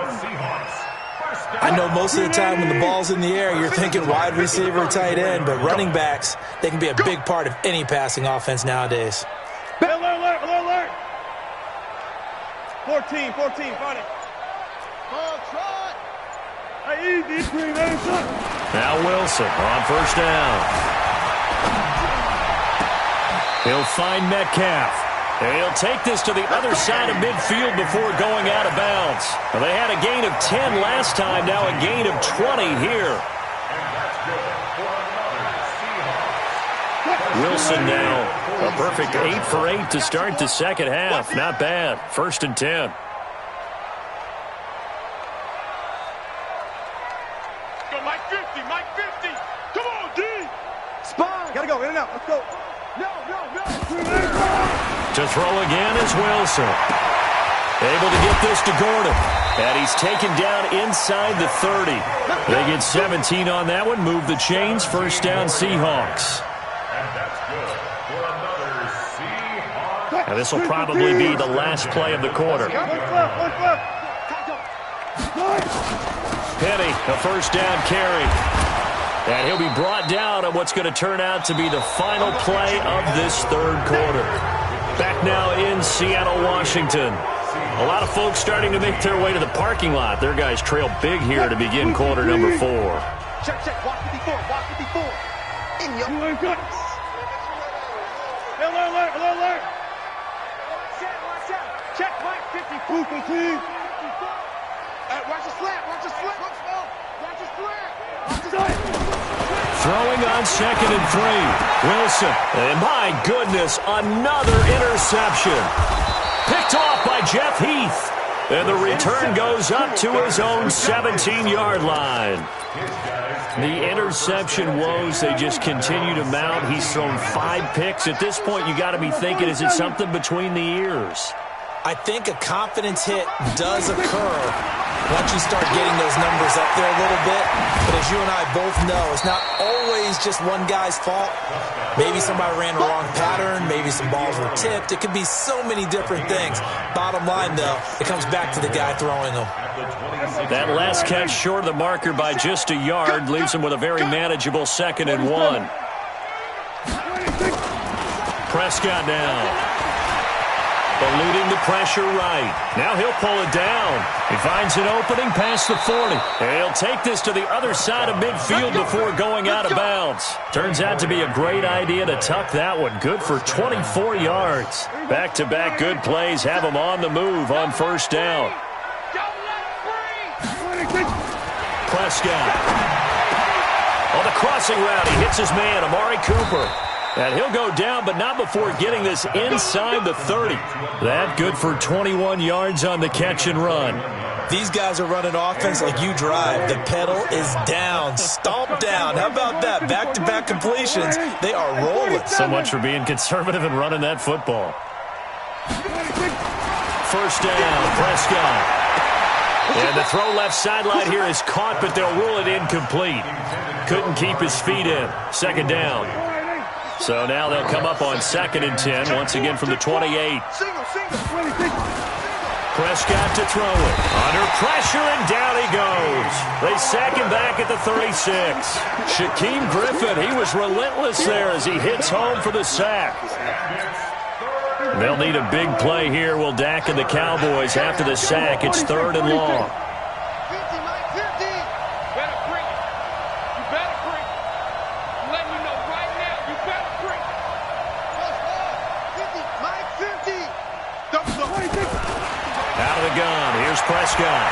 I know most of the time when the ball's in the air, you're thinking wide receiver, tight end, but running backs, they can be a big part of any passing offense nowadays. Alert. 14, find it. Now Wilson on 1st down. He'll find Metcalf. And he'll take this to the other side of midfield before going out of bounds. Well, they had a gain of 10 last time, now a gain of 20 here. Wilson now, a perfect 8 for 8 to start the 2nd half. Not bad. 1st and 10. Go, Mike 50. Come on, D. Spine. Gotta go, in and out. Let's go. No. To throw again is Wilson. Able to get this to Gordon. And he's taken down inside the 30. They get 17 on that one. Move the chains. 1st down, Seahawks. And this will probably be the last play of the quarter. Penny, a 1st down carry. And he'll be brought down on what's going to turn out to be the final play of this 3rd quarter. Back now in Seattle, Washington. A lot of folks starting to make their way to the parking lot. Their guys trail big here to begin quarter number 4. Check, check. Watch 54. Watch 54. In your alert. Alert. Watch out. Check, Mike. 54. Watch the slant. Watch the slant. Watch the slant. Watch the slant. Throwing on 2nd and 3. Wilson. And my goodness, another interception. Picked off by Jeff Heath. And the return goes up to his own 17-yard line. The interception woes, they just continue to mount. He's thrown 5 picks. At this point, you got to be thinking, is it something between the ears? I think a confidence hit does occur once you start getting those numbers up there a little bit. But as you and I both know, it's not always just one guy's fault. Maybe somebody ran the wrong pattern. Maybe some balls were tipped. It could be so many different things. Bottom line, though, it comes back to the guy throwing them. That last catch short of the marker by just a yard leaves him with a very manageable 2nd and 1. Prescott now. Eluding the pressure right. Now he'll pull it down. He finds an opening past the 40. And he'll take this to the other side of midfield before going out of bounds. Turns out to be a great idea to tuck that one. Good for 24 yards. Back-to-back good plays have him on the move on 1st down. Prescott. On the crossing route, he hits his man, Amari Cooper. And he'll go down, but not before getting this inside the 30. That good for 21 yards on the catch and run. These guys are running offense like you drive. The pedal is down, stomped down. How about that? Back-to-back completions. They are rolling. So much for being conservative and running that football. 1st down, Prescott. And the throw left sideline here is caught, but they'll rule it incomplete. Couldn't keep his feet in. 2nd down. So now they'll come up on 2nd and 10, once again from the 28. Prescott to throw it. Under pressure, and down he goes. They sack him back at the 36. Shaquem Griffin, he was relentless there as he hits home for the sack. They'll need a big play here, will Dak and the Cowboys after the sack. It's 3rd and long. Out of the gun, here's Prescott.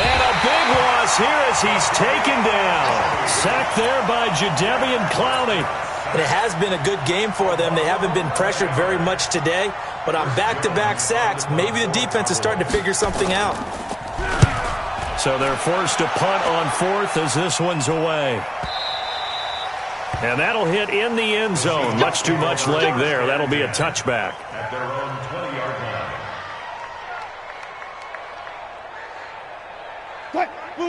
And a big loss here as he's taken down. Sacked there by Jadeveon Clowney. And it has been a good game for them. They haven't been pressured very much today, but on back-to-back sacks, maybe the defense is starting to figure something out. So they're forced to punt on 4th as this one's away. And that'll hit in the end zone. Much too much leg there. That'll be a touchback. At their own 20-yard line.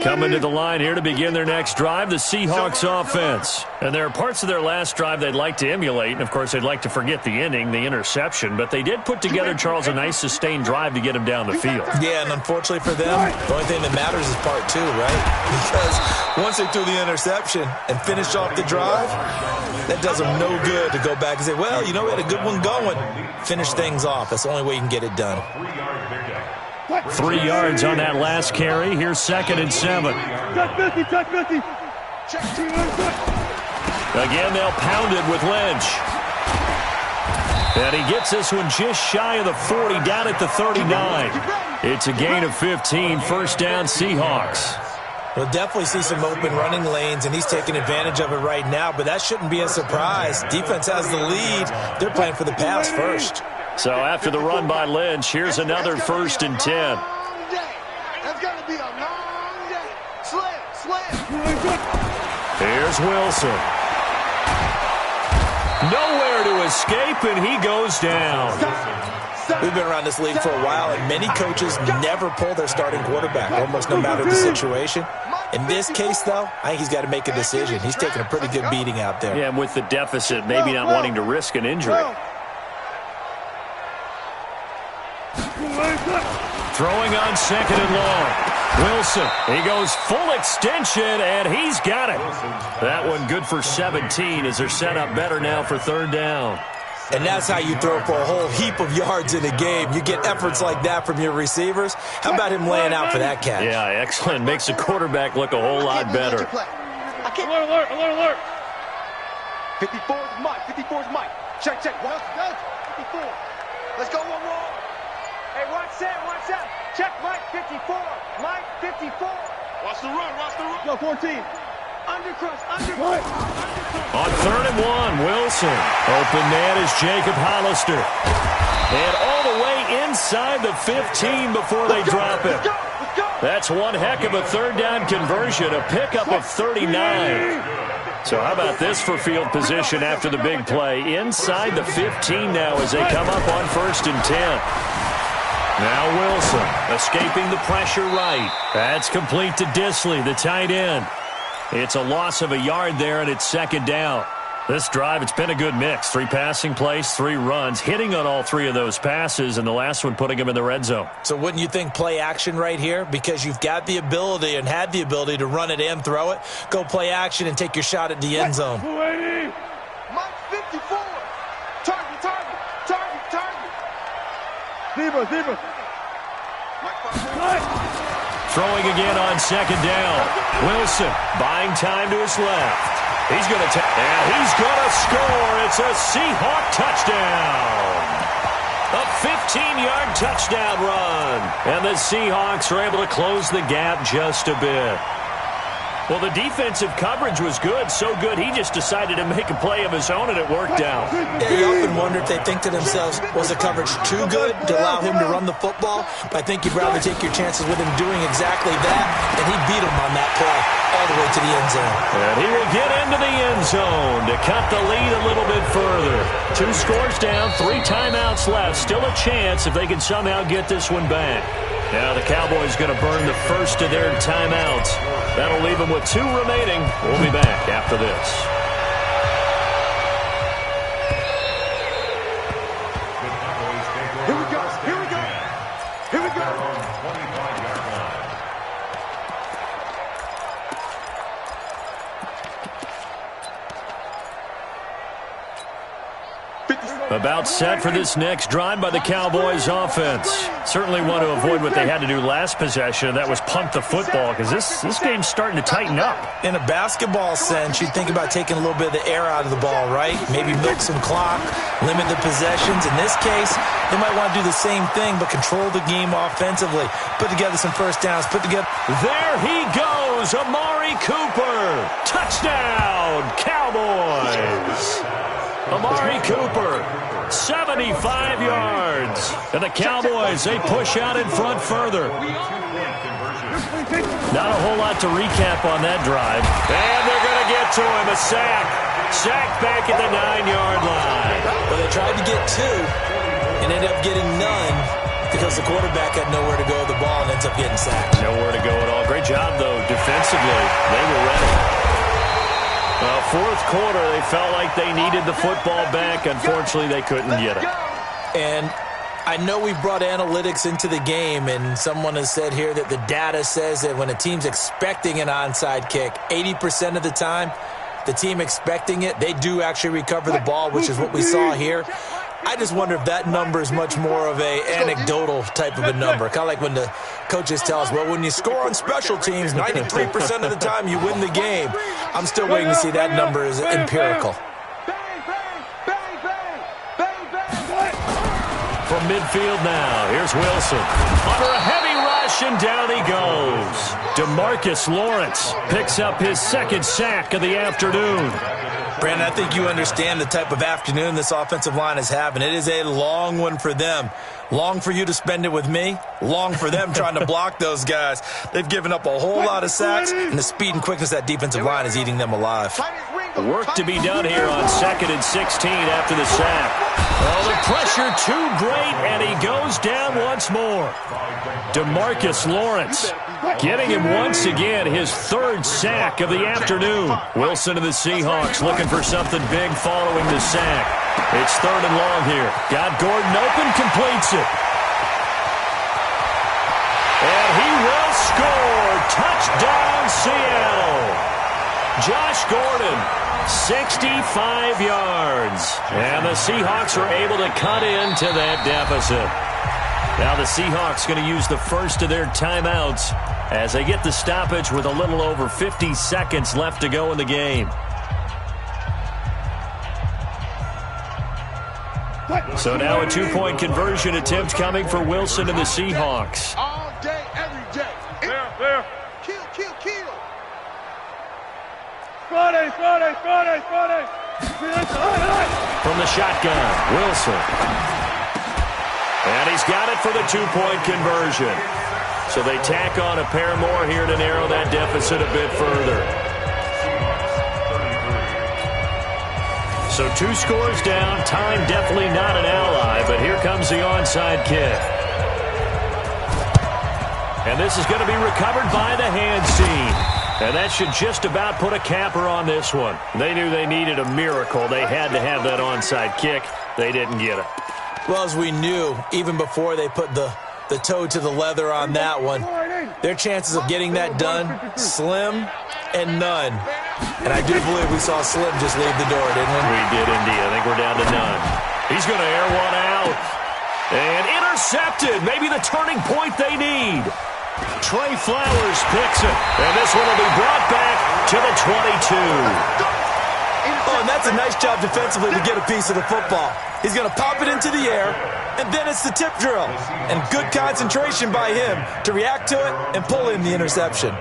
Coming to the line here to begin their next drive, the Seahawks offense. And there are parts of their last drive they'd like to emulate. And, of course, they'd like to forget the ending, the interception. But they did put together, Charles, a nice sustained drive to get them down the field. Yeah, and unfortunately for them, the only thing that matters is part 2, right? Because once they threw the interception and finished off the drive, that does them no good to go back and say, well, you know, we had a good one going. Finish things off. That's the only way you can get it done. 3 yards on that last carry. Here's 2nd and 7. Again, they'll pound it with Lynch. And he gets this one just shy of the 40, down at the 39. It's a gain of 15, 1st down Seahawks. We'll definitely see some open running lanes, and he's taking advantage of it right now, but that shouldn't be a surprise. Defense has the lead. They're playing for the pass first. So after the run by Lynch, here's another 1st and 10. That's going to be a long day. Slam. Here's Wilson. Nowhere to escape, and he goes down. We've been around this league for a while, and many coaches never pull their starting quarterback, almost no matter the situation. In this case, though, I think he's got to make a decision. He's taking a pretty good beating out there. Yeah, and with the deficit, maybe not wanting to risk an injury. Throwing on 2nd and long. Wilson, he goes full extension, and he's got it. That one good for 17 as they're set up better now for 3rd down. And that's how you throw for a whole heap of yards in a game. You get efforts like that from your receivers. How about him laying out for that catch? Yeah, excellent. Makes the quarterback look a whole lot better. Alert. 54 is Mike. 54 is Mike. Check. 54. Let's go one more. Hey, watch that. Check Mike 54. Mike 54. Watch the run. Yo, 14. Undercrush. On 3rd and 1, Wilson. Open man is Jacob Hollister. And all the way inside the 15 before they drop it. That's one heck of a 3rd down conversion, a pickup of 39. So how about this for field position after the big play? Inside the 15 now as they come up on 1st and 10. Now Wilson escaping the pressure right. That's complete to Disley, the tight end. It's a loss of a yard there, and it's 2nd down. This drive, it's been a good mix. 3 passing plays, 3 runs, hitting on all 3 of those passes, and the last one putting them in the red zone. So wouldn't you think play action right here? Because you've got the ability and had the ability to run it and throw it. Go play action and take your shot at the end zone. Mike 54. Target. Zebra. Throwing again on 2nd down. Wilson buying time to his left. He's going to score. It's a Seahawk touchdown. A 15-yard touchdown run. And the Seahawks are able to close the gap just a bit. Well, the defensive coverage was good, so good he just decided to make a play of his own, and it worked out. Yeah, you often wonder if they think to themselves, was the coverage too good to allow him to run the football? I think you'd rather take your chances with him doing exactly that, and he beat him on that play all the way to the end zone. And he will get into the end zone to cut the lead a little bit further. 2 scores down, 3 timeouts left. Still a chance if they can somehow get this one back. Now the Cowboys going to burn the first of their timeouts. That'll leave them with 2 remaining. We'll be back after this. Here we go. 25-yard line. About set for this next drive by the Cowboys offense. Certainly want to avoid what they had to do last possession. That was punt the football, because this game's starting to tighten up. In a basketball sense, you'd think about taking a little bit of the air out of the ball, right? Maybe milk some clock, limit the possessions. In this case, they might want to do the same thing, but control the game offensively. Put together some first downs. There he goes, Amari Cooper. Touchdown, Cowboys. Amari Cooper, 75 yards. And the Cowboys, they push out in front further. Not a whole lot to recap on that drive. And they're going to get to him, a sack. Sack back at the 9-yard line. Well, they tried to get 2 and ended up getting none because the quarterback had nowhere to go with the ball and ends up getting sacked. Nowhere to go at all. Great job, though, defensively. They were ready. 4th quarter, they felt like they needed the football back. Unfortunately, they couldn't get it. And I know we brought analytics into the game, and someone has said here that the data says that when a team's expecting an onside kick, 80% of the time, the team expecting it, they do actually recover the ball, which is what we saw here. I just wonder if that number is much more of a anecdotal type of a number. Kind of like when the coaches tell us, well, when you score on special teams, 93% of the time you win the game. I'm still waiting to see that number is empirical. From midfield now, here's Wilson. Under a heavy rush, and down he goes. DeMarcus Lawrence picks up his 2nd sack of the afternoon. Brandon, I think you understand the type of afternoon this offensive line is having. It is a long one for them. Long for you to spend it with me. Long for them trying to block those guys. They've given up a whole lot of sacks, and the speed and quickness of that defensive line is eating them alive. Work to be done here on 2nd and 16 after the sack. Oh, the pressure too great, and he goes down once more. DeMarcus Lawrence getting him once again his 3rd sack of the afternoon. Wilson of the Seahawks looking for something big following the sack. It's 3rd and long here. Got Gordon open, completes it. And he will score. Touchdown, Seattle. Josh Gordon 65 yards. And the Seahawks are able to cut into that deficit. Now the Seahawks going to use the first of their timeouts as they get the stoppage with a little over 50 seconds left to go in the game. So now a two-point conversion attempt coming for Wilson and the Seahawks. All day, every day. There. Kill. Friday. From the shotgun, Wilson. And he's got it for the two-point conversion. So they tack on a pair more here to narrow that deficit a bit further. So 2 scores down. Time definitely not an ally, but here comes the onside kick. And this is going to be recovered by the hands team. And that should just about put a capper on this one. They knew they needed a miracle. They had to have that onside kick. They didn't get it. Well, as we knew, even before they put the toe to the leather on that one, their chances of getting that done, slim and none. And I do believe we saw Slim just leave the door, didn't we? We did indeed. I think we're down to none. He's going to air one out. And intercepted. Maybe the turning point they need. Trey Flowers picks it. And this one will be brought back to the 22. Oh, and that's a nice job defensively to get a piece of the football. He's going to pop it into the air, and then it's the tip drill. And good concentration by him to react to it and pull in the interception.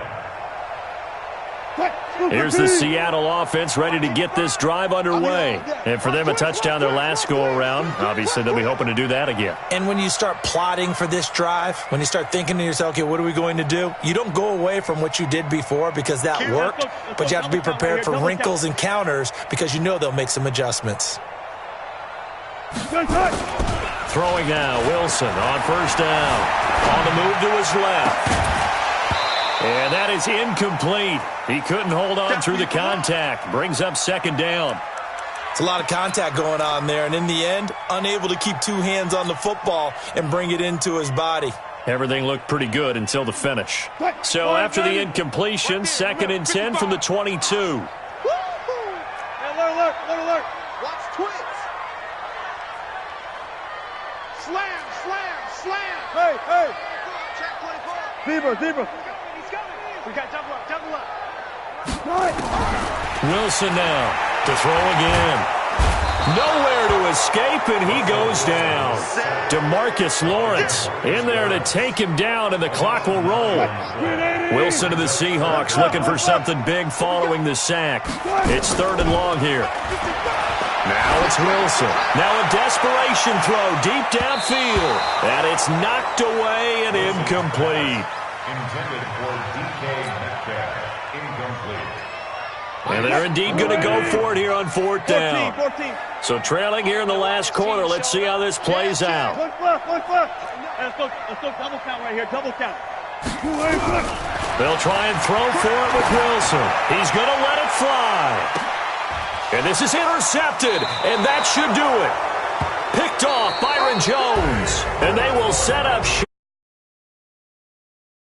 Here's the Seattle offense ready to get this drive underway. And for them, a touchdown their last go-around. Obviously, they'll be hoping to do that again. And when you start plotting for this drive, when you start thinking to yourself, okay, what are we going to do? You don't go away from what you did before because that worked, but you have to be prepared for wrinkles and counters because you know they'll make some adjustments. Throwing now, Wilson on first down. On the move to his left. And that is incomplete. He couldn't hold on through the contact. Brings up second down. It's a lot of contact going on there, and in the end, unable to keep 2 hands on the football and bring it into his body. Everything looked pretty good until the finish. So after the incompletion, 2nd and 10 from the 22. Alert. Watch twins. Slam. Hey. Check 24. Zebra. We got double up. Wilson now to throw again. Nowhere to escape, and he goes down. DeMarcus Lawrence in there to take him down, and the clock will roll. Wilson to the Seahawks looking for something big following the sack. It's 3rd and long here. Now it's Wilson. Now a desperation throw deep downfield. And it's knocked away and incomplete. Intended for DK Metcalf. Incomplete. And they're indeed going to go for it here on 4th down. 14. So trailing here in the last quarter. Let's see how this plays out. Look. Let's go double count right here. Double count. They'll try and throw for it with Wilson. He's going to let it fly. And this is intercepted, and that should do it. Picked off Byron Jones. And they will set up